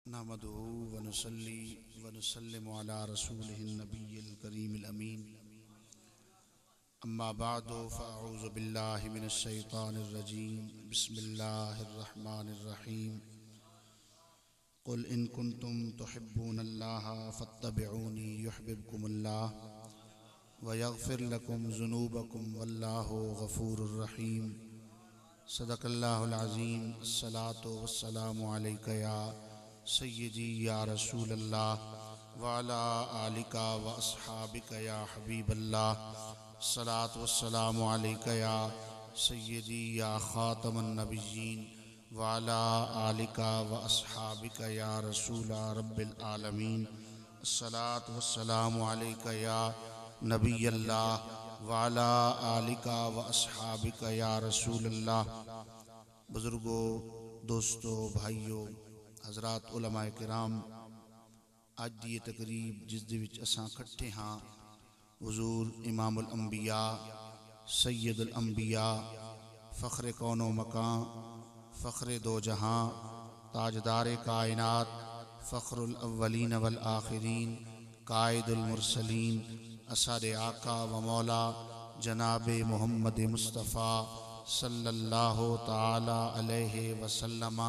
नहमदुहु व नुसल्ली व नुसल्लिमु अला रसूलिहिन नबिय्यिल करीमिल अमीन। अम्मा बअदु फ़अऊज़ु बिल्लाहि मिनश शैतानिर रजीम। बिस्मिल्लाहिर रहमानिर रहीम। क़ुल इन कुन्तुम तुहिब्बूनल्लाह फ़त्तबिऊनी युहब्बिबकुमुल्लाह व यग़फ़िर लकुम ज़ुनूबकुम वल्लाहु गफ़ूरुर रहीम। सदक़ल्लाहुल अज़ीम। अस्सलातु वस्सलामु अलैका या सय्यदी या रसूलल्लाह व अला आलिका व अस्हाबिका या हबीबल्लाह। सलातु वस्सलामु अलैका या सय्यदी या ख़ातमन नबिय्यीन व अला आलिका व अस्हाबिका या रसूला रब्बिल आलमीन। अस्सलातु वस्सलामु अलैका या नबियल्लाह व अला आलिका व अस्हाबिका या रसूलल्लाह। बुज़ुर्गों, दोस्तों, भाइयों, हज़रात, उलमाए किराम, अज दी ये तकरीब जिस दे विच असां इकट्ठे हाँ हुज़ूर इमामुल अंबिया, सैयदुल अंबिया, फ़ख्र कौनो मकान, फ़ख्र दो जहां, ताजदार कायनात, फ़ख्रुल अव्वलीन वल आखिरीन, कायदुल मुरसलीन, असद आका व मौला जनाब मोहम्मद मुस्तफ़ा सल्लल्लाहु ताला अलैहि वसल्लम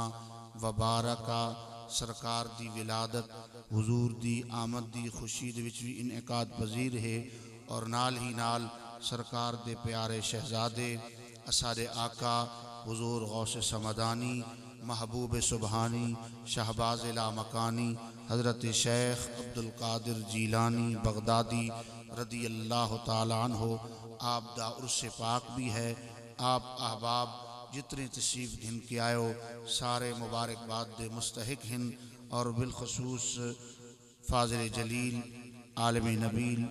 व बारका सरकार दी विलादत हुजूर दी आमद दी खुशी दे विच भी इनकाद पजीर है और नाल ही नाल सरकार दे प्यारे शहजादे असद आका हुजूर गौस समदानी महबूब सुबहानी शहबाज ला मकानी हज़रत शेख अब्दुल कादिर जीलानी बगदादी रदी अल्लाह ताला अन्हो आप दा उर्स पाक भी है। आप अहबाब जितने तशरीफ़ घिन के आयो सारे मुबारकबाद दे मुस्तहिक हिन और बिलखसूस फ़ाज़िल जलील आलिम नबील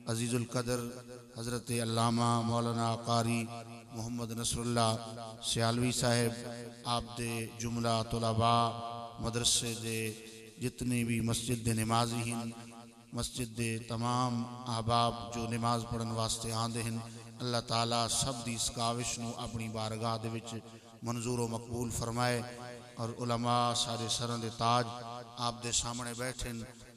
अज़ीज़ुल क़दर हज़रत अल्लामा मौलाना कारी मोहम्मद नसरुल्लाह सियालवी साहेब आप दे जुमला तुलबा मदरसे दे जितने भी मस्जिद दे नमाजी हिन, मस्जिद दे तमाम अहबाब जो नमाज पढ़न वास्ते आंदे हैं, अल्लाह ताला सब दी इस काविश नू अपनी बारगाह दे विच मंजूर व मकबूल फरमाए। और उलमा सारे सरों दे ताज आप दे सामने बैठे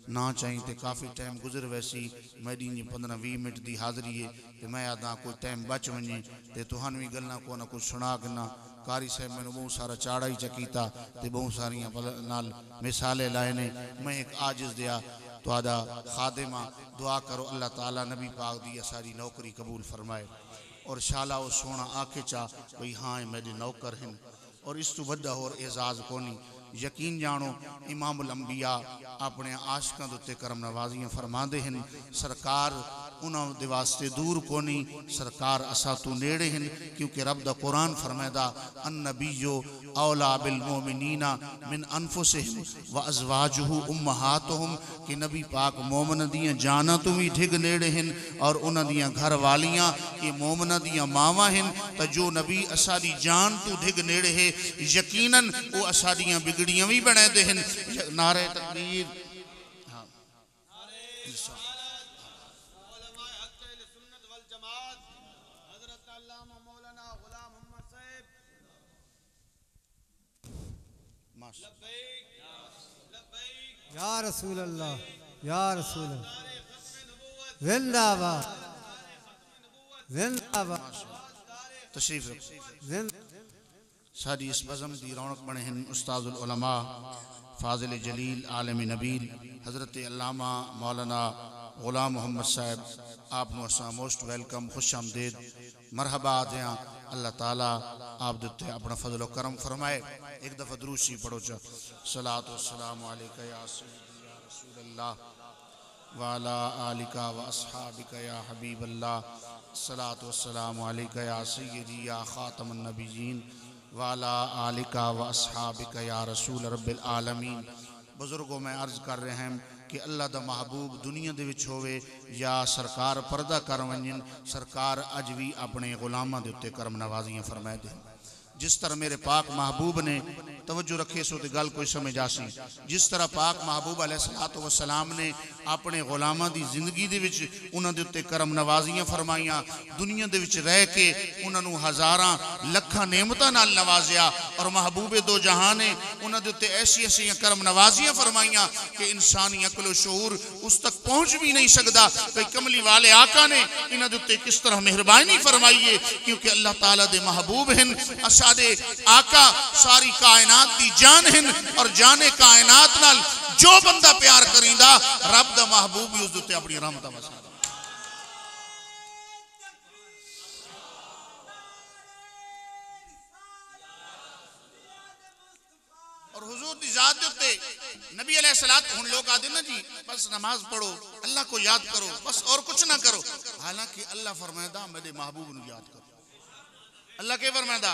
ना चाहिए तो काफ़ी टाइम गुजर वैसी मेरी 15-20 मिनट की हाज़री है तो मैं आदा कोई टाइम बच वजे तो तुहानू भी गल्लां को ना कुछ सुना करना। कारी साहब मैंने बहुत सारा चाड़ा ही चकीता तो बहुत सारिया नाल मिसाले लाए ने। मैं एक आजिज़ दिया तो आदा खादिमा दुआ करो अल्लाह ताला नबी पाक दी सारी नौकरी कबूल फरमाए और शाला वो सोना आके चा भाई हाँ मेरे नौकर हैं और इस तो वड्डा होर एजाज़ कोनी। यकीन जानो इमामुल अंबिया अपने आशिकां दे उत्ते करम नवाजियां फरमांदे हैं। सरकार उन्हां दे वास्ते दूर कोनी, सरकार असा तू नेड़े हैं क्योंकि रब दा कुरान फरमादा अन्नबिय्यु औला बिल मोमिनीना मिन अनफुसिहिम व अज़वाजुहु उम्महातुहुम कि नबी पाक मोमन दियां जाना तो भी ढिग नेड़े हैं और उन्हां दियां घर वालियां ये मोमना दियां मावा हैं। तो जो नबी असा दी जान तो ढिग नेड़े है यकीनन वो असा दियां बिगड़ियां भी बना दे हैं। नारे तकबीर। हाँ या रसूल अल्लाह, या रसूल अल्लाह, जिंदाबाद जिंदाबाद तशरीफ साड़ी इस बज़म की रौनक बने हैं उस्ताजुल उलमा फ़ाज़िल जलील आलिम नबील हज़रत अल्लामा मौलाना ग़ुलाम मोहम्मद साहब आपनों असा मोस्ट वेलकम खुश आमदीद मरहबा दें। अल्लाह ताला आप देते अपना फजल करम फरमाए। एक दफ़ा दुरूशी पढ़ो चा सलातो सलाम अलैका या सय्यदी या रसूलल्लाह व अला आलिका व अस्हाबिका या हबीबल्लाह। सलातो वस्सलाम अलैका या सय्यदी या ख़ातमन नबिय्यीन व अला आलिका व अस्हाबिका या रसूल रब्बिल आलमीन। बुजुर्गों में अर्ज़ कर रहे हैं कि अल्लाह दा महबूब दुनिया दे विच होवे या सरकार पर्दा कर वंजन, सरकार अज भी अपने गुलामां दे उत्ते करम नवाजियां फरमाए दे। जिस तरह मेरे पाक महबूब ने तवज्जो रखे सो तो गल कोई समझ आसी। जिस तरह पाक महबूब अलैहिस्सलातु वस्सलाम ने अपने गुलामां दी जिंदगी दे विच उन्हां दे उत्ते करम नवाजियां फरमाइयां, दुनिया दे विच रह के उन्हां नूं हज़ारां लखां नेमतां नाल नवाजिया और महबूबे दो जहां ने उन्हां दे उत्ते ऐसी ऐसी करम नवाजियां फरमाइयां कि इंसानी अक्ल शऊर उस तक पहुंच भी नहीं सकता कि कमली वाले आका ने इन्हां दे उत्ते किस तरह मेहरबानी फरमाई है। क्योंकि अल्लाह ताला दे महबूब हैं, असादे आका सारी कायनात दी जान हैं और जाने कायनात नाल जो बंदा प्यार करींदा रब दा महबूब भी उस उत्ते अपनी रहमत वसा। और हुजूर दी जात दे उत्ते नबी अलैहिस्सलात हुन लोग आदे ना जी बस नमाज पढ़ो, अल्लाह को याद करो, बस और कुछ ना करो। हालांकि अल्लाह फरमायदा मेरे महबूब नूं याद करो। अल्लाह के फरमायदा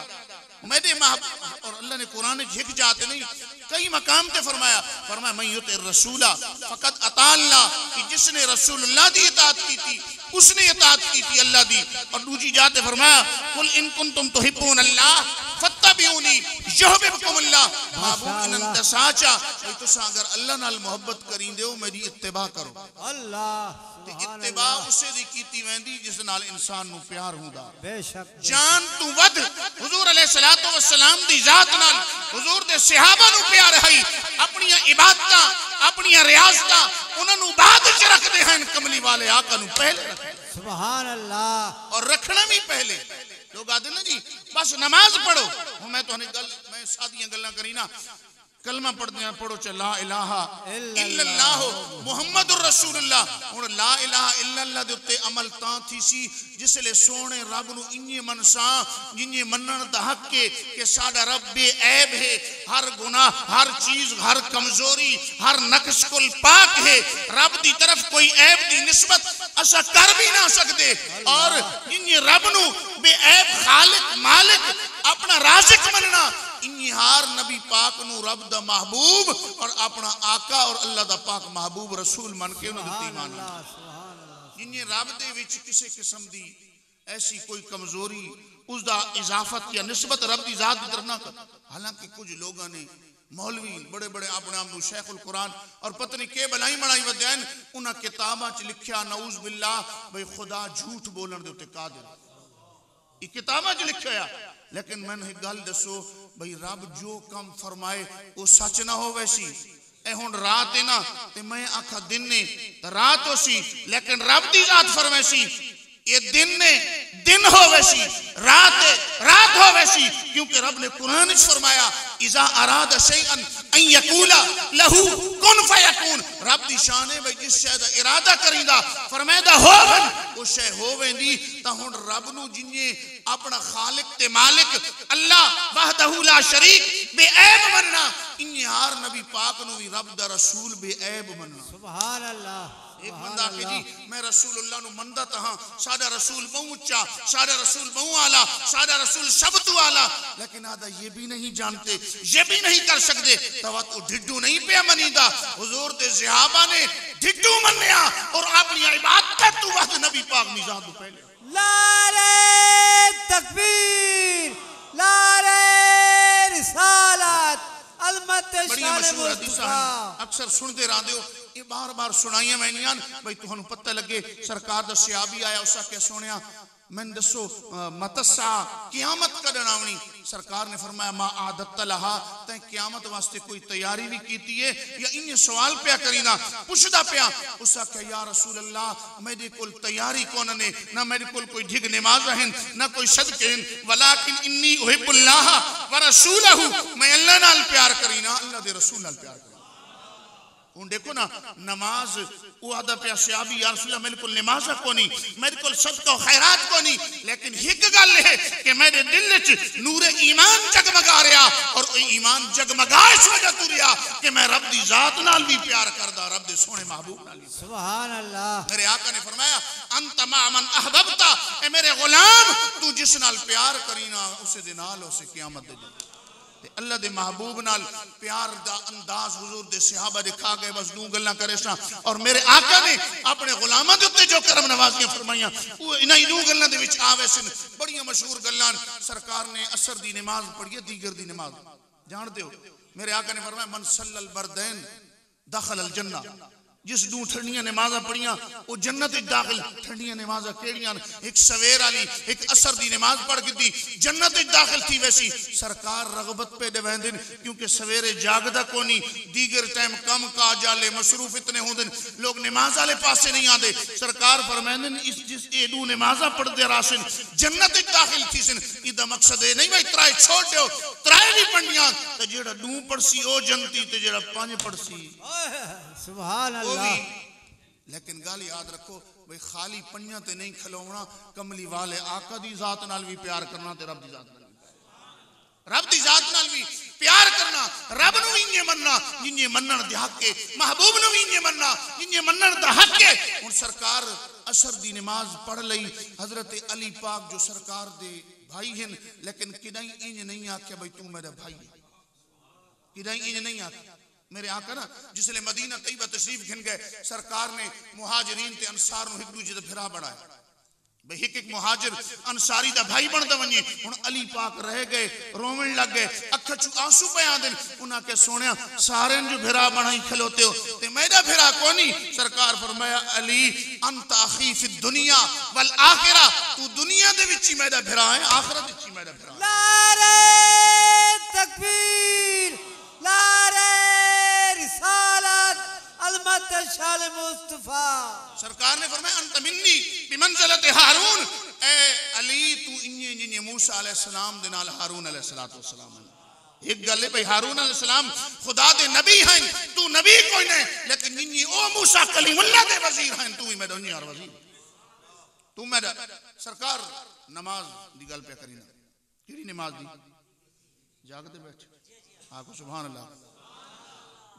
मेरे महबूब, और अल्लाह ने कुरान में झिक जाते नहीं कई मकाम पे फरमाया मैं युति रसूला फकत अताल्ला, कि जिसने रसूलुल्लाह दी इताअत की थी उसने इताअत की थी अल्लाह दी। और दूसरी जाते फरमाया कुल इन कुंतुम तुहिब्बून अल्लाह फत्तबिऊनी युहिब्बुकुमुल्लाह, महबूब इन्हंदा साचा तुसा अगर अल्लाह नाल मोहब्बत करींदे हो मेरी इत्तिबा करो। अल्लाह ते इत्तिबा उसे दी कीती वेंदी जिस नाल इंसान नू प्यार हुंदा। बेशक जान तू वध हुजूर अलैहिस्सलातु वस्सलाम दी जात नाल हुजूर दे सहाबा नू प्यार है। अपनी इबादतां अपनी रियासतां उन्हां नू बाद च रखदे हैं, कमली वाले आका नू पहले रखदे। सुभान अल्लाह। और रखना भी पहले। लोग आदे ना जी बस नमाज पढ़ो, मैं तो मैं सादियां गल्लां करी ना, कलमा पढ़ो च ला इलाहा इल्लल्लाह मुहम्मदुर रसूलुल्लाह। हुण ला इलाहा इल्लल्लाह दे उत्ते अमल तां थी सी जिसले सोने रब नू इन्ने मनसा जिन्ने मनण दा हक है कि साडा रब बेऐब है, हर गुनाह हर चीज हर कमजोरी हर नक्स कुल पाक है। रब दी तरफ कोई ऐब दी निस्बत असा कर भी ना सकते। और इन्ने रब नू बेऐब खालिक मालिक अपना राज़िक मनना, इन्हार नबी पाक नू रब दा महबूब और अपना आका और अल्लाह दा पाक महबूब रसूल मन के उन्हें दित्ती मान। जिन्हें रब दे विच किसी किस्म दी ऐसी कोई कमजोरी उसदा इजाफत या निस्बत रब दी जात की तरफ ना कर। हालांकि कुछ लोगों ने मौलवी बड़े बड़े अपने आप शेखुल कुरान और पता नहीं के बनाई बनाई वदैन उन्हें किताबा च लिखा नऊज बिल्लाह भाई खुदा झूठ बोलन दे उत्ते कादिर, ये किताबा च लिखा। लेकिन मैंने एक गल दसो भाई रब जो कम फरमाए वो सच ना हो वैसी। ए हुण रात है ना ते मैं आखा दिन ने तो रात हो सी, लेकिन रब दी जात फरमाइसी ये दिन ने दिन हो वैसी रात हो वैसी। क्योंकि रब ने कुरान में फरमाया इज़ा अरादा शैअन अन यकूला लहू कुन फयकून। रब दी शान है भाई जिस शय दा इरादा करींदा फरमायदा होवन वो शय होवेंदी। ता हुण रब नू जिन्ने अपना खालिक ते मालिक अल्लाह वहदहू ला शरीक बेऐब मनना, इन्हार नबी पाक नू भी रब दा रसूल बेऐब मनना। सुभान अल्लाह। एक बंदा के जी मैं रसूलुल्लाह नू मनदा तहां, साडा रसूल बहु उच्चा, साडा रसूल बहु आला, साडा रसूल सब तू आला, लेकिन आदा ये भी नहीं जानते ये भी नहीं कर सकते तवा तो ढिड्डू नहीं पे मनीदा। हुजूर दे सहाबा ने ढिड्डू मन्या और अपनी इबादत तू वक्त नबी पाक मिजान तू पहले। नारे तकबीर नारे रिसालत अज़मत शान मुस्तफा। अक्सर सुनते रहंदे हो ये बार बार सुनाइया मैनियां भाई तुहानू पता लगे सरकार दा सहाबी आया उसा के सुनिया मैं दसो मतसा क़यामत कदन आवनी। सरकार ने फरमाया मा आदत लहा तै क़यामत वास्ते कोई तैयारी भी कीती है या इन सवाल पिया करीना पुछदा पिया उसा के या रसूल अल्लाह मेरे कोल तैयारी कोन ने ना मेरे कोल कोई ढिग नमाज हैं ना कोई सदके हैं वलाकिन इन्नी उहिब्बुल्लाह व रसूलहू मैं अल्लाह नाल प्यार करीना अल्लाह दे रसूल नाल प्यार करीना। हुण देखो ना नमाज वो आदा पे सहाबी या रसूल मेरे को नमाज कोनी मेरे को सदका खैरात कोनी, लेकिन एक गल है कि मेरे दिल च नूरे ईमान जगमगा रहा और ईमान जगमगा इस वजह तू रहा कि मैं रब दी जात नाल भी प्यार करदा रब दे सोने महबूब नाल। सुभान अल्लाह। मेरे आका ने फरमाया अंत मामन अहबबता ए मेरे गुलाम तू जिस नाल प्यार करीना उसे दे नाल उसे क़यामत दे अल्लाह दे महबूब नाल प्यार दा अंदाज हुजूर दे सहाबा दिखा गए बस दू गल्लां करे सा और मेरे आका ने अपने गुलामां दे उत्ते जो करम नवाजियां फरमाइयां वो इन्हां दू गल्लां दे विच आवे सन बड़ियां मशहूर गल्लां सरकार ने असर दी नमाज पढ़ी है दीगर दी नमाज जानते हो मेरे आका ने फरमाया मन सल्लल बरदैन दखल अल जन्नह जिस दू ठंडियां नमाज़ां पढ़ियां वो जन्नत विच दाखिल ठंडियां नमाज़ां केड़ियां एक सवेर वाली एक असर दी नमाज पढ़ के दी जन्नत विच दाखिल थी वैसी सरकार रगबत पे देवेंदे क्योंकि सवेरे जागदा कोनी दीगर टाइम कम काज वाले मसरूफ इतने होंदे लोग नमाज वाले पासे नहीं आते सरकार फरमांदे इस जिस ए दू नमाज़ां पढ़दे रासन जन्नत विच दाखिल थी सन इदा मकसद है नहीं भाई त्राए छोड़ दो त्राए भी पढ़ियां ते जेड़ा दू पढ़सी ओ जन्नती ते जेड़ा पांच पढ़सी सुभान अल्लाह लेकिन गल याद रखो भाई खाली पंजा ते नहीं खलोना कमली वाले आका दी जात नाल भी प्यार करना ते रब दी जात नाल रब दी जात नाल भी प्यार करना रब नु इंजे मनना जिंजे मनन दे हक है महबूब नु इंजे मनना जिंजे मनन दा हक है हुन सरकार असर दी नमाज पढ़ लई हजरत अली पाक जो सरकार दे भाई हैं लेकिन किदाई इंज नहीं आख्या भाई तू मेरा भाई है किदाई इंज नहीं आख्या मेरे आका ना जिसले मदीना तैयबा तशरीफ घिन गए सरकार ने मुहाजिरीन ते अंसार नु एक दूजे दे फिरा बनाया भाई एक एक मुहाजिर अंसारी दा भाई बनदा वने हुन अली पाक रह गए रोवन लग गए अख चु आंसू पे आंदे उना के सोनिया सारे जो फिरा बनाई खलोते हो ते मेरा फिरा कोनी सरकार फरमाया अली अंत अखी फी दुनिया वल आखिरा तू दुनिया दे विच ही मेरा फिरा है आखिरत विच ही मेरा फिरा नारे तकबीर नारे रिसालत अलमत शाल मुस्तफा सरकार ने फरमाया अंत मिन्नी बिमंज़िलत हारून ए अली तू इंजे जिने मूसा अलैहि सलाम दे नाल हारून अलैहि सलातो सलाम एक गल है भाई हारून अलैहि सलाम खुदा दे नबी हैं तू नबी कोई नहीं लेकिन जिने ओ मूसा कलीमुल्लाह दे वजीर हैं तू ही मेरा यार वजीर तू मेरा सरकार नमाज दी गल पे करी ना केड़ी नमाज दी जागते बैठ आको सुभान अल्लाह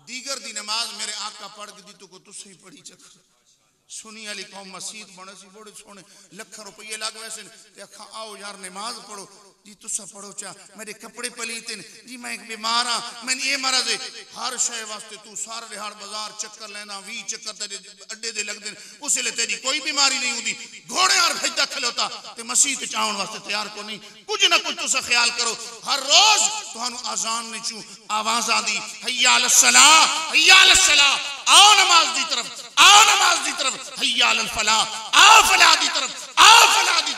दीगर दी नमाज मेरे आका पढ़ के दी तो को तुसे ही पढ़ी चक सुनी वाली कौम मस्जिद बने सी बड़े सोने लख रुपये लग वैसे ते अखा आओ यार नमाज पढ़ो जी तुसा पढ़ो चा मेरे कपड़े पलीते जी मैं एक बीमार हाँ मैंने ये मरज है हर शय वास्ते तू सारा दिहाड़ बाजार चक्कर लेना 20 चक्कर तेरे अड्डे दे लगदे उस ले तेरी कोई बीमारी नहीं होती घोड़े और भजदा खलोता ते मस्जिद च आउण वास्ते तैयार को नहीं कुछ ना कुछ तुसा ख्याल करो हर रोज तुहानू अजान ने चू आवाज आंदी हय्या अलस सलाह आओ नमाज दी तरफ हय्या अलल फलाह आओ फलाह दी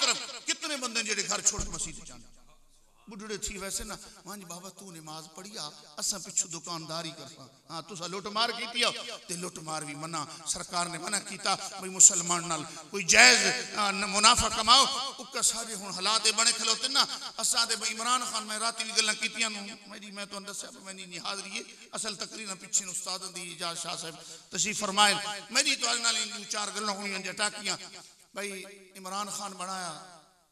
तरफ कितने बंदे जेड़े घर छोड़ के मस्जिद जाने बुढ़ड़े थी वैसे ना मांज बाबा तू नमाज पढ़िया असा पिछू दुकानदारी करता हाँ तुसा लुट मार की ते लुट मार भी मना सरकार ने मना किया भाई मुसलमान नाल कोई जायज मुनाफा कमाओ उका सारे हुन हालात बने खलोते ना असा दे इमरान खान मैं रात भी गल्लां कीतियां मेरी मैं तो दस्या मैंने नहीं हाजरी है असल तकरीर पिछे उस्ताद दी इजाज शाह साहब तशरीफ फरमाए मेरी तो नाल दो चार गल्लां होईयां जटाकियां भाई इमरान खान बनाया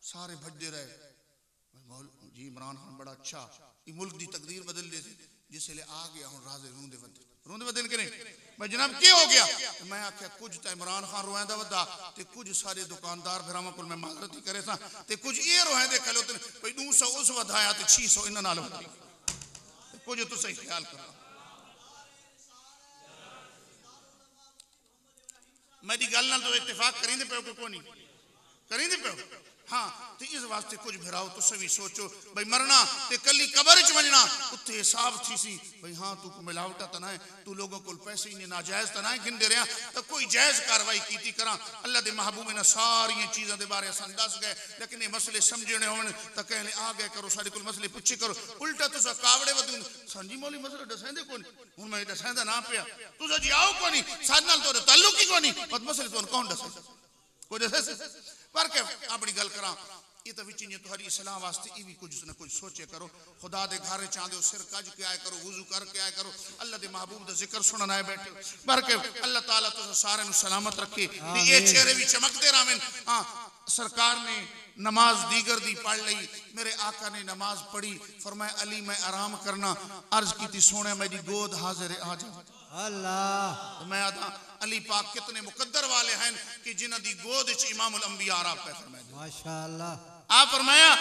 सारे भजदे रहे जी इमरान खान बड़ा अच्छा ये मुल्क दी तकदीर बदल दे जिसले आ गया हूं राजे रोंदे बदल के नहीं मैं जनाब क्या हो गया मैं आख्या कुछ तो इमरान खान रोएंदा वदा ते कुछ सारे दुकानदार भरावां कोल मैं माजरत ही करे सा ते कुछ ये रोएंदे खलोते भाई 200 उस वधाया ते 600 इन्हां नाल वधी कुछ तो सही ख्याल करो मेरी गल नाल तो इत्तेफाक करींदे पे को नहीं करींदे पे हाँ तो इस वास्ते कुछ भिराओ तुस भी सोचो भाई मरना ते कली कबर च वजना उत्थे हिसाब थी सी भाई हाँ तू मिलावटा तो ना है तू लोगों को पैसे ही नाजायज तो ना है गिनदे रहा तो कोई जायज कार्रवाई की करा अल्लाह दे महबूब ने सारियां चीज़ों के बारे अस दस गए लेकिन ये मसले समझने होने तो कहने आ गए करो सारे को मसले पुछे करो उल्टा तुसा कावड़े वधू संजी मौली मसले दसेंदे कोनी हुन मैं दसेंदा ना पिया तुसा जी आओ कोनी साडे नाल तोरे ताल्लुक ही कोनी बद मसले तो कौन दसे कोई दसे पर के अपनी गल करा ये तो विच ने तुम्हारी इस्लाम वास्ते ये भी कुछ ना कुछ सोचे करो खुदा दे घर चाहते सिर कज के आए करो वुजू करके आए करो अल्लाह दे महबूब दा जिक्र सुनन आए बैठे पर के अल्लाह ताला तो सारे नु सलामत रखे ये चेहरे भी चमकते रहें हां सरकार ने नमाज दीगर दी पढ़ ली मेरे आका ने नमाज पढ़ी फरमाया अली मैं आराम करना अर्ज की सोने मेरी गोद हाजिर आ जा अल्लाह मैं आदा अली पाक कितने मुकद्दर वाले हैं कि जिन्हां दी गोद च इमामुल अंबिया आ पे फरमाया माशाअल्लाह आप फरमाया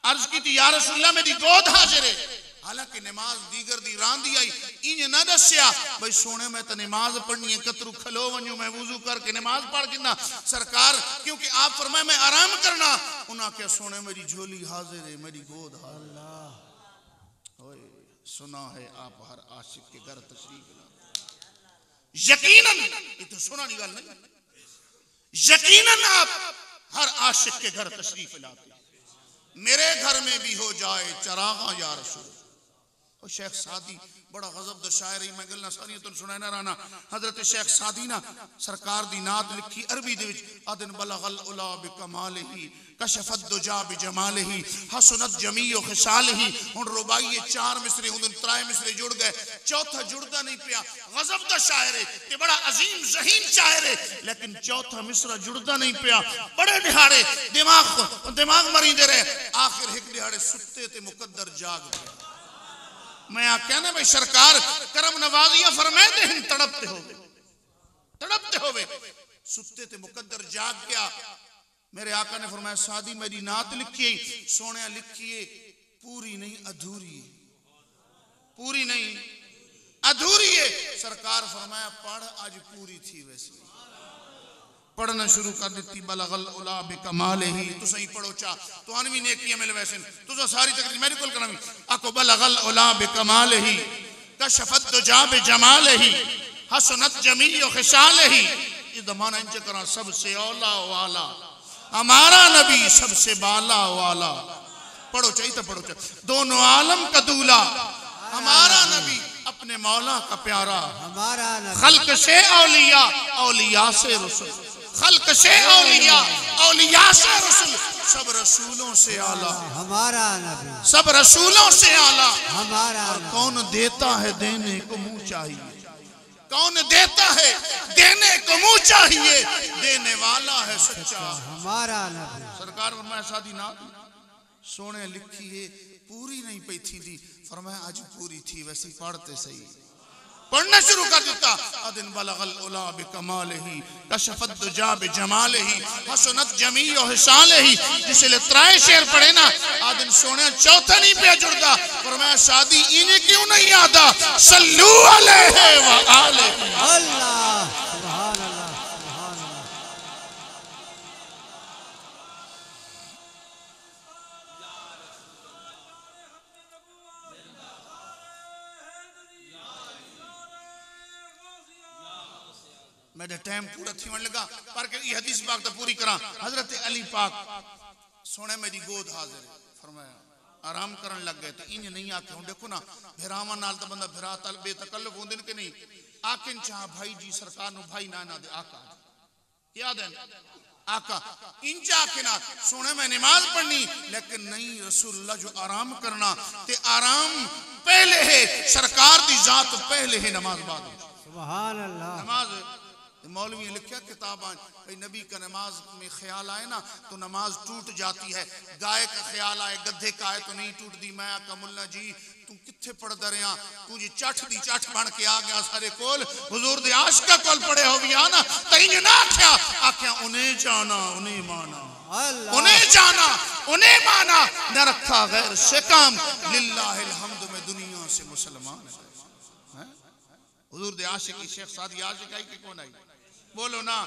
अर्ज की थी या रसूल अल्लाह मेरी गोद हाजिर है हालांकि नमाज दीगर दी रांदी आई इंज ना दस्या भाई सोने मैं तो नमाज पढ़नी है कतरू खलो वन्यू मैं वुजू करके नमाज पढ़ गिना सरकार क्योंकि आप फरमाए मैं आराम करना उन्हें क्या सोने मेरी झोली हाजिर है मेरी गोद हाजिर ओए सुना है आप हर आशिक के घर तशरीफ लाते यकीनन ये तो सुना नहीं गल नहीं यकीनन आप हर आशिक के घर तशरीफ लाते मेरे घर में भी हो जाए चरागा या रसूल और शेख सादी बड़ा गजब द शायर ही मैं गल्ला सारी तुम सुनाए ना राना हजरत शेख सादी ना सरकार दी नात लिखी अरबी दे विच अदन बलगल उला बिकमालिही कशफत दुजा बिजमालिही हसनत जमीओ खिसालिही हुन रुबाई ये चार मिसरे हुन त्राय मिसरे जुड़ गए चौथा जुड़दा नहीं पिया गजब द शायर है ये बड़ा अजीम ज़हीन शायर है लेकिन चौथा मिसरा जुड़दा नहीं पिया बड़े दिहाड़े दिमाग मरींदे रहे आखिर एक दिहाड़े सुत्ते ते मुकद्दर जाग गए मैं आख्या ना भाई सरकार करम नवाजिया फरमाए दे तड़पते हो सुत्ते ते मुकद्दर जाग गया मेरे आका ने फरमाया सादी मेरी नात लिखी सोने लिखिए पूरी नहीं अधूरी है सरकार फरमाया पढ़ आज पूरी थी वैसे पढ़ना शुरू कर दी बलगल उला बिकमालिही तुसा ही पढ़ो चा तो अनवी नेकियां मिल वैसे तुसा सारी तकरीर मेरी कुल करमी आको बलगल उला बिकमालिही कशफत दुजा बिजमालिही हसनत जमीओ खिसालिही इस जमाना इंच करा सबसे औला वाला हमारा नबी सबसे बाला वाला पढ़ो चाहिए तो पढ़ो चाहिए दोनों आलम का दूल्हा हमारा नबी अपने मौला का प्यारा हमारा नबी खल्क से औलिया औलिया से रसूल खल्क से औलिया औलिया से रसूल सब रसूलों से आला हमारा नबी सब रसूलों से आला हमारा नबी कौन देता है देने को मुंह चाहिए कौन देता है देने को मुंह चाहिए देने वाला है सच्चा हमारा नबी सरकार फरमाया शादी ना सोने लिखी है पूरी नहीं पई थी दी फरमाया आज पूरी थी वैसी पढ़ते सही पढ़ना शुरू कर देता अदिन बलगल उला बिकमालिही कशफत दुजा बिजमालिही हसनत जमीओ हिसालिही जिसले त्राय शेर पढ़े ना आदिन सोने चौथा नहीं पे जुड़दा फरमाया शादी इन्हें क्यों नहीं आता सल्लू अलैहि व आलिही अल्लाह सुभान अल्लाह सुभान अल्लाह मेरे टाइम पूरा थी मन लगा पर ये हदीस पाक तो पूरी करा हजरत अली पाक सोने मेरी गोद हाजिर है फरमाया आराम करन लग गए तो इंज नहीं आके हुन देखो ना भिरावा नाल तो बंदा भिरा तल बेतकल्लुफ होंदे ने कि नहीं आकिन चाह भाई जी सरकार नु भाई ना दे आका याद है आका इंज आके ना सोने में नमाज पढ़नी लेकिन नहीं रसूलुल्लाह जो आराम करना ते आराम पहले है सरकार दी जात पहले है नमाज बाद सुभान अल्लाह नमाज मौलवी ने लिखा किताब भाई नबी का नमाज में ख्याल आए ना तो नमाज टूट जाती है गाय का ख्याल आए गधे का आए तो नहीं टूटती मैं आका मुल्ला जी तू किथे पढ़दा रहा तू जी चठ दी चठ बन के आ गया सारे कोल हुजूर दे आशिका कोल पड़े हो गया ना तई ना आख्या उन्हें जाना उन्हें माना उन्हें जाना उन्हें माना न रखा गैर से काम लिल्लाहिल हम्द में दुनिया से मुसलमान है हुजूर दे आशिकी शेख सादी आशिक आई कि कौन आई बोलो ना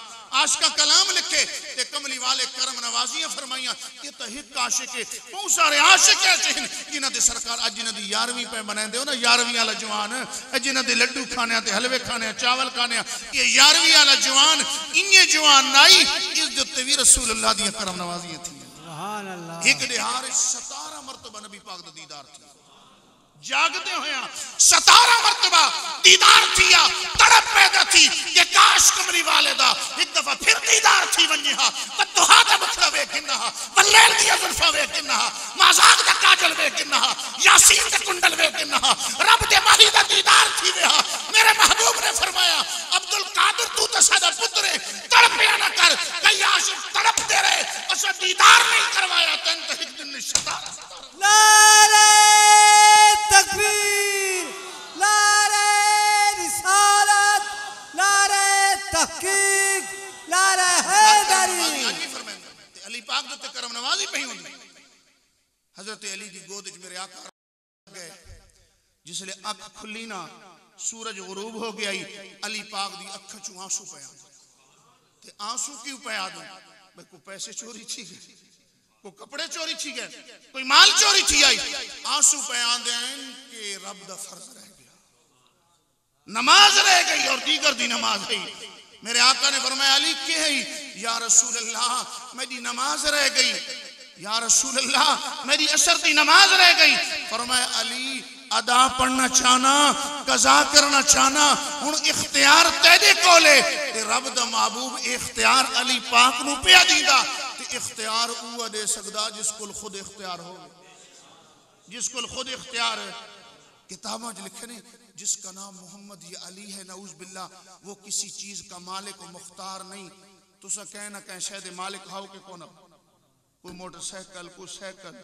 आशिका कलाम लिखे ते कमली वाले करम नवाजियां फरमाइयां ये तो हिक आशिक है बहुत सारे आशिक ऐसे हैं जिन्हां दे सरकार अज जिन्हां दी 11वीं पे मनांदे हो ना 11वीं वाला जवान जिन्हां दे लड्डू खाने ते हलवे खाने चावल खाने ये 11वीं वाला जवान इन्ने जवान नाई इस दे ते भी रसूलुल्लाह दी करम नवाजियां थी सुभान अल्लाह एक दिहाड़ 17 मरतबा नबी पाक दा दीदार थी जागते हुए 17 मरतबा दीदार थिया तड़प पैदा थी कि काश कमली वाले दा एक दफा फिर दीदार थी वन्नी हा वतुहा दा मुखड़ा वे किन्ना हा वल्लैल दी जुल्फा वे किन्ना हा माज़ाक दा काजल वे किन्ना हा यासीन दा कुंडल वे किन्ना हा रब दे माही दा दीदार थी वे हा मेरे महबूब ने फरमाया अब्दुल कादिर तू तो सादा पुत्र है तड़पिया ना कर कई आशिक तड़पते रहे असा दीदार नहीं करवाया तन तो एक दिन निशता नारे तकबीर नारे रिसालत नारे तहकीक नारे हैदरी अली पाक दे करम नवाजी पई हुंदी हजरत अली दी गोद च मेरे आका गए जिसले अख खुली ना सूरज गुरूब हो गया ही अली पाक दी अख चू आंसू पे आ ते आंसू क्यों पे आ दो भाई को पैसे चोरी थी गए को कपड़े चोरी थी गए कोई माल चोरी थी आई आंसू पे आंदे कि रब दा फर्ज रह गया नमाज रह गई और दीगर दी नमाज गई मेरे आका ने फरमाया अली के है या रसूल अल्लाह मेरी नमाज रह गई या रसूल अल्लाह मेरी असर दी नमाज रह गई फरमाया अली अदा पढ़ना चाहना कज़ा करना चाहना हुन इख्तियार तेरे कोले ते रब दा महबूब इख्तियार अली पाक नू पिया दींदा ते इख्तियार वो दे सकदा जिस कोल खुद इख्तियार हो जिस कोल खुद इख्तियार है किताबों च लिखे ने जिसका नाम मोहम्मद या अली है नऊज बिल्ला वो किसी चीज का मालिक और मुख्तार नहीं तुसा कहना कह शायद मालिक हाउ के कौन कोई मोटरसाइकिल कोई साइकिल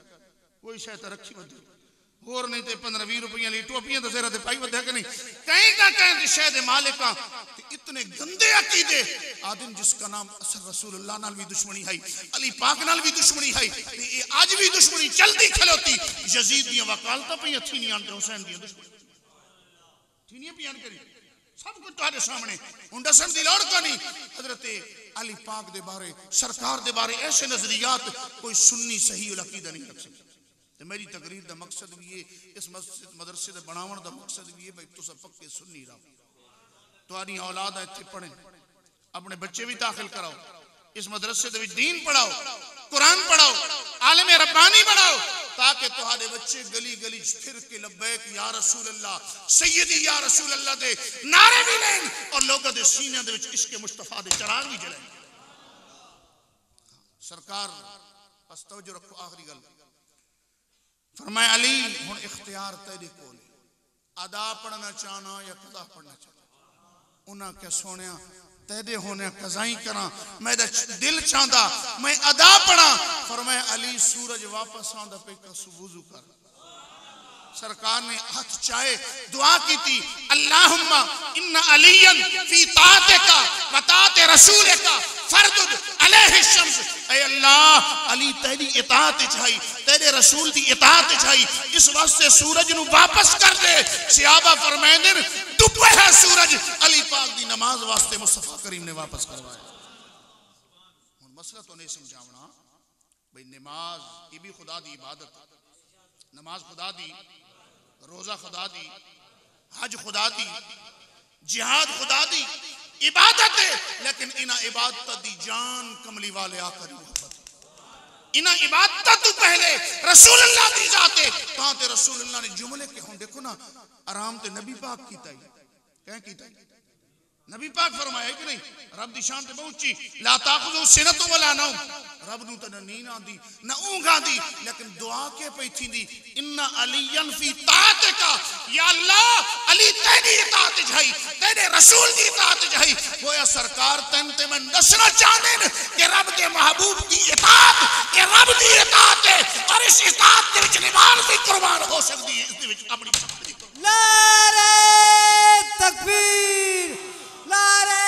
कोई शायद रखी वधी और नहीं तो 15-20 रुपया ली टोपियां तो सेरा ते पाई वधे कि नहीं कहीं का कहीं शायद मालिक इतने गंदे अकीदे आदम जिसका नाम असर रसूलुल्लाह नाल भी दुश्मनी है अली पाक नाल भी दुश्मनी है ये आज भी दुश्मनी चलती खलोती यजीद दी वकालत पे थी नहीं आंदे हुसैन दी दुश्मनी थी नहीं बयान करी सब कुछ तुम्हारे सामने हुन दसन दी लोड़ कोनी हजरत अली पाक दे बारे सरकार दे बारे ऐसे नजरियात कोई सुन्नी सही अकीदा नहीं रख सकता ते मेरी तकरीर दा मकसद भी ये इस मस्जिद मदरसे दे बनावण दा मकसद भी ये भाई तुसा पक्के सुन्नी रहो तुम्हारी औलाद इत्थे पढ़े अपने बच्चे भी दाखिल कराओ इस मदरसे दे विच दीन पढ़ाओ कुरान पढ़ाओ आलिम रब्बानी बनाओ ताकि तुम्हारे बच्चे गली गली फिर के लब्बैक या रसूल अल्लाह सैयदी या रसूल अल्लाह दे नारे भी लें और लोगों दे सीने दे विच इश्क मुस्तफा दे चिराग भी जलाएं सरकार बस तवज्जो रखो आखिरी गल फरमाया अली हुन इख्तियार तेरे कोल अदा पढ़ना चाहना या कज़ा पढ़ना चाहना उन्हें क्या सोने तेरे होने कज़ाई करा मेरा दिल चाहता मैं अदा पढ़ा फरमाया अली सूरज वापस आंदा पे वुज़ू कर सरकार ने हाथ चाहे दुआ की थी अल्लाहुम्मा इन्ना अलियन फी ताअतिका व ताअति रसूलिका फरदुद अलैहि शम्स ऐ अल्लाह अली तेरी इताअत चाही तेरे रसूल दी इताअत चाही इस वास्ते सूरज नु वापस कर दे सहाबा फरमांदे डूबे है सूरज अली पाक दी नमाज वास्ते मुस्तफा करीम ने वापस करवाया हुन मसला तो नहीं समझावना भाई नमाज ये भी खुदा दी इबादत नमाज खुदा दी रोजा खुदा दी हज खुदा दी जिहाद खुदा दी इबादत है लेकिन इना इबादत दी जान कमली वाले आकर मोहब्बत इना इबादत तो पहले रसूलुल्लाह दी जात है कहां ते रसूलुल्लाह ने जुमले के हुन देखो ना आराम ते नबी पाक कीता है क्या कीता है नबी पाक फरमाया कि नहीं रब दी शान ते पहुंची ला ताखुजु सिनतु वला नौम रब नु ते नींद आंदी ना ऊंघ आंदी लेकिन दुआ के पई थींदी इन्ना अलियन फी ताअतिका या अल्लाह अली तेरी इताअत चाही तेरे रसूल दी इताअत चाही गोया सरकार तन ते मैं दसना चाहने कि रब के महबूब दी इताअत ये रब दी इताअत है और इस इताअत दे विच नमाज भी कुर्बान हो सकदी है इस दे विच अपनी शक्ति नारे तकबीर नारे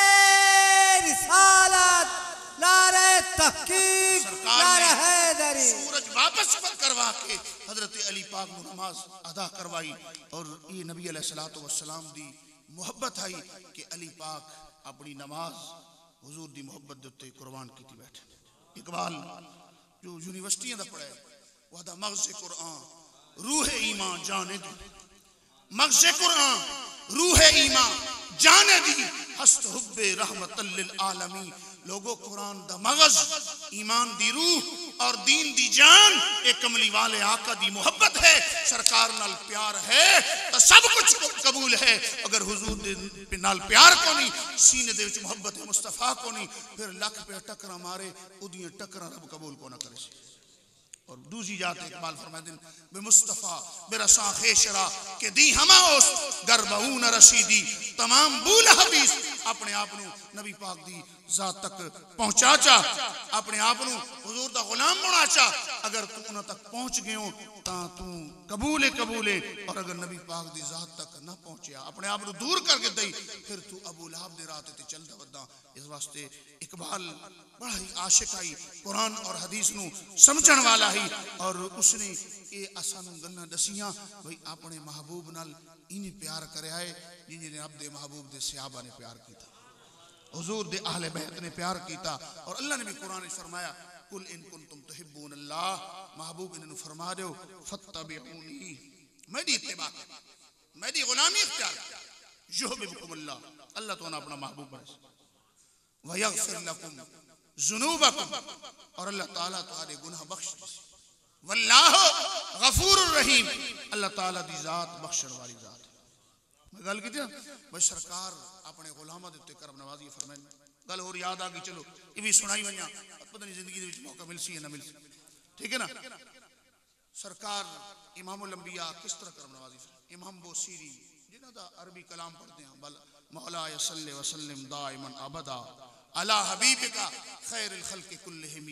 रिसालत नारे तहकीक नारे हैदरी सूरज वापस करवा के हजरत अली पाक को नमाज अदा करवाई और ये नबी अलैहिस्सलातु वस्सलाम दी मोहब्बत आई कि अली पाक अपनी नमाज हुजूर दी मोहब्बत दे उत्ते कुर्बान कीती बैठे इकबाल जो यूनिवर्सिटियां दा पढ़ा वहदा मग़ज़ कुरान रूह ईमान जाने दी मग़ज़ कुरान रूह ईमान जाने दी हस्त हुब्बे रहमतल लिल आलमीन लोगों कुरान दा मग़ज़ ईमान दी रूह और दीन दी जान एक कमली वाले आका दी मोहब्बत है सरकार नाल प्यार है तो सब कुछ कबूल है अगर हुजूर दे नाल प्यार को नहीं सीने दे विच मोहब्बत मुस्तफा को नहीं फिर लख पे टकरा मारे उदियां टकरा रब कबूल को ना करे और दूसरी जात इकबाल फरमाते हैं बे मुस्तफा बेरसा खेशरा के दी हमाओस गरबऊन रशीदी तमाम बूल हदीस अपने आप नु नबी पाक दी जात तक पहुंचा चा अपने आप नु हुजूर दा गुलाम बना चा अगर तू उन तक पहुंच गयो ता तू कबूले और अगर नबी पाक दी जात तक ना पहुंचया अपने आप नु दूर करके दई फिर तू अबू गुलाब दे रात ते चलदा वदा। इस वास्ते इकबाल बड़ा ही आशिक आई, कुरान और हदीस नू समझण वाला ही, और उसने ये असानू गल्लां दसियां भाई अपने महबूब नाल इन्हीं प्यार करया है जिन्हें रब दे महबूब दे सहाबा ने प्यार किया, हुजूर दे अहले बैत ने प्यार किया। और अल्लाह ने भी कुरान में फरमाया कुल इन कुंतुम तुहिब्बून अल्लाह, महबूब इन्हें फरमा दो फत्तबिऊनी, मेरी इत्तिबा कर, मेरी गुलामी इख्तियार कर, युहिब्बुकुम अल्लाह, अल्लाह तो अपना महबूब बने, व यगफिर लकुम ज़ुनूबकुम, और अल्लाह ताला तुम्हारे गुनाह बख्श दे, वल्लाहु गफूरुर रहीम, अल्लाह ताला दी जात बख्शण वाली जात। मैं गल की भाई सरकार अपने गुलामा दे उत्ते करम नवाजी फरमाए, गल और याद आ गई, चलो ये भी सुनाई वना, पता नहीं जिंदगी दे मौका मिलसी या ना मिलसी, ठीक है ना। सरकार इमामुल अंबिया किस तरह करम नवाजी, इमाम बोसीरी जिन्हां दा अरबी कलाम पढ़ते हैं, बल मौला सल्ले वसल्लिम दाइमन अबदा अला हबीबिका खैरुल खल्क़ि कुल्लिहिम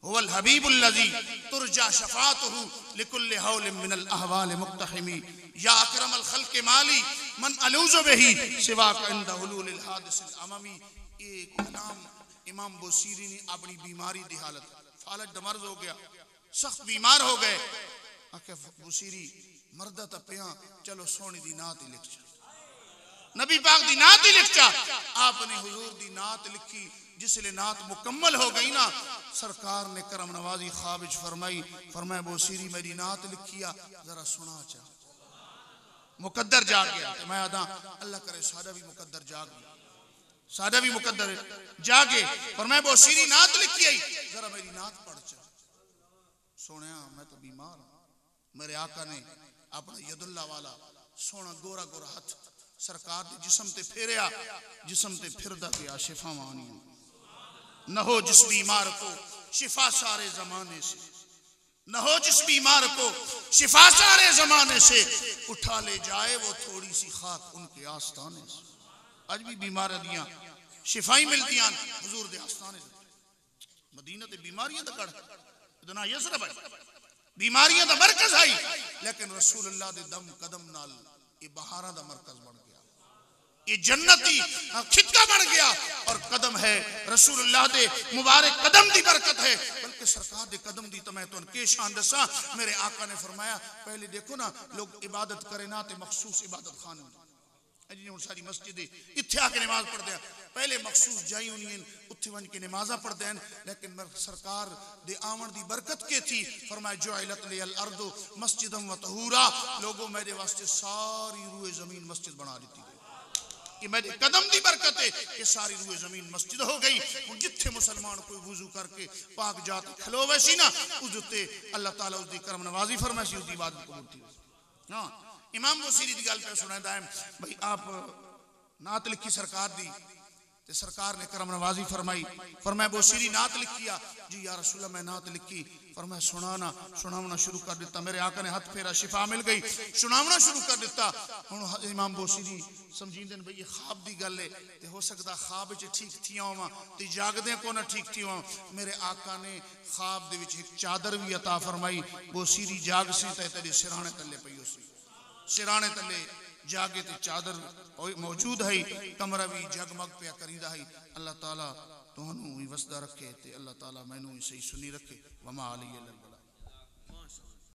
हुवल हबीबुल लज़ी तुरजा शफ़ाअतुहु लिकुल्लि हौलिन मिनल अहवाल मुक्तहिमी या अकरमल खल्क़ि माली मन अलूज़ु बिही सिवाका इंद हुलूलिल हादिसिल अममी। ये कलाम इमाम बोसीरी ने अपनी बीमारी दी हालत, फालज दमर्ज हो गया, सख्त बीमार हो गए, आके बोसीरी मर्दा ता पिया, चलो सोनी दी नात ही लिख जा, नबी पाक दी नात ही लिख जा। आपने हुजूर दी नात लिखी, जिसले नात मुकम्मल हो गई ना, सरकार ने करम नवाजी ख्वाबिश फरमाई, फरमाया बोसीरी मेरी नात लिखिया जरा सुना चा, मुकद्दर जाग गया। तो मैं आदा अल्लाह करे सादा भी मुकद्दर जाग गया, सादा भी मुकद्दर जागे, फरमाया बोसीरी नात लिखी आई, जरा मेरी नात पढ़ चा। सोनिया मैं तो बीमार हूं, मेरे आका ने अपना यदुल्ला वाला सोना गोरा गोरा हाथ सरकार के जिस्म ते फेरिया, जिस्म ते फिरदा पिया शिफावां आनियां, न हो जिस बीमार को शिफा सारे जमाने से, न हो जिस बीमार को शिफा सारे जमाने से, उठा ले जाए वो थोड़ी सी खाक उनके आस्ताने से। आज भी बीमार दियां शिफाई मिलती हुजूर दे आस्ताने से, मदीना ते बीमारियां दा गढ़, इतना यसरब बीमारियां दा मरकज आई, लेकिन रसूलुल्लाह दे दम कदम नाल ये बहारा दा मरकज बन गया, ये जन्नती खित्ता बन गया, और कदम है रसूलुल्लाह दे मुबारक कदम दी बरकत है। बल्कि सरकार दे कदम दी तो मैं तो के शान दसा, मेरे आका ने फरमाया पहले देखो ना लोग इबादत करे ना ते मखसूस इबादत खाने जी हूँ सारी मस्जिद इत्थे आके नमाज पढ़ते हैं, पहले मखसूस जाई होनी उत्थे वन के नमाजा पढ़ते हैं, लेकिन सरकार दे आवन दी बरकत के थी, फरमाया जुइलत लियल अर्दु मस्जिदम व तहूरा, लोगों मेरे वास्ते सारी रूए जमीन मस्जिद बना दी गई, कि मेरे कदम दी बरकत है कि सारी रूए जमीन मस्जिद हो गई। जिथे मुसलमान कोई वुजू करके पाक जात खलोवे सी ना, उस उत्ते अल्लाह ताला उसकी करम नवाजी फरमाई सी, उसकी इबादत कबूल थी। हाँ इमाम बोसीरी की गल पे सुनादा है भाई, आप नात लिखी सरकार दी, ते सरकार ने करम नवाजी फरमाई, फरमाया बोसीरी नात लिखिया जी या रसूल मैं नात लिखी, फरमाया सुनाना, सुनावना शुरू कर दिता, मेरे आका ने हाथ फेरा शिफा मिल गई, सुनावना शुरू कर दिता। हुण इमाम बोसीरी समझींदे भाई ये ख्वाब दी गल है, ते हो सकदा ख्वाब च ठीक थी होवां ते जागदे को ना ठीक थी होवां। मेरे आका ने ख्वाब दे विच एक चादर भी अता फरमाई, बोसीरी जाग सी ते तेरे सिराने तले पई उसी, सिराने तले जागे ते चादर मौजूद है, कमरा भी जगमग पिया करीदा है। अल्लाह ताला तुहानू ही वसदा रखे ते अल्लाह ताला मैनू ही सही सुनी रखे। वमा अलैहि